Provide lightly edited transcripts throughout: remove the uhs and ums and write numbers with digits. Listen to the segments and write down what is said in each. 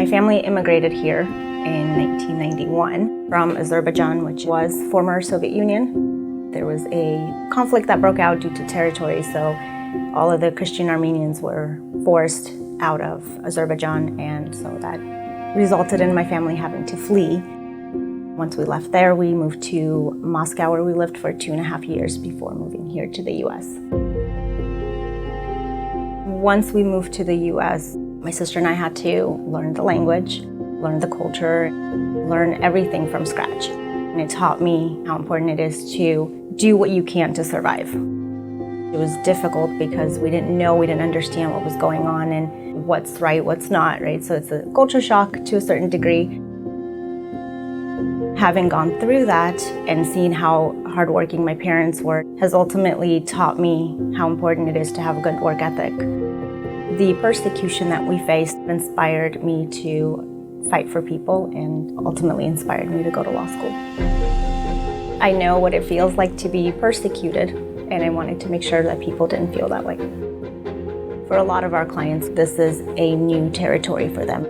My family immigrated here in 1991 from Azerbaijan, which was former Soviet Union. There was a conflict that broke out due to territory, so all of the Christian Armenians were forced out of Azerbaijan, and so that resulted in my family having to flee. Once we left there, we moved to Moscow, where we lived for 2.5 years before moving here to the US. Once we moved to the US, my sister and I had to learn the language, learn the culture, learn everything from scratch. And it taught me how important it is to do what you can to survive. It was difficult because we didn't understand what was going on and what's right, what's not, right? So it's a culture shock to a certain degree. Having gone through that and seen how hardworking my parents were has ultimately taught me how important it is to have a good work ethic. The persecution that we faced inspired me to fight for people and ultimately inspired me to go to law school. I know what it feels like to be persecuted, and I wanted to make sure that people didn't feel that way. For a lot of our clients, this is a new territory for them.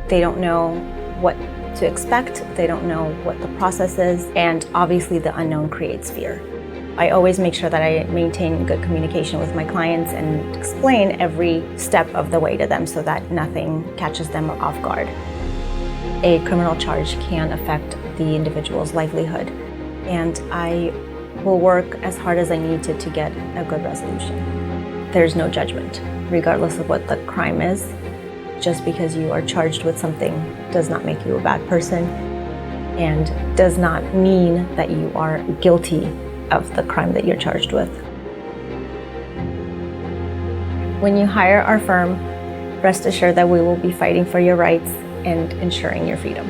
They don't know what to expect, they don't know what the process is, and obviously the unknown creates fear. I always make sure that I maintain good communication with my clients and explain every step of the way to them so that nothing catches them off guard. A criminal charge can affect the individual's livelihood, and I will work as hard as I need to get a good resolution. There's no judgment, regardless of what the crime is. Just because you are charged with something does not make you a bad person and does not mean that you are guilty of the crime that you're charged with. When you hire our firm, rest assured that we will be fighting for your rights and ensuring your freedom.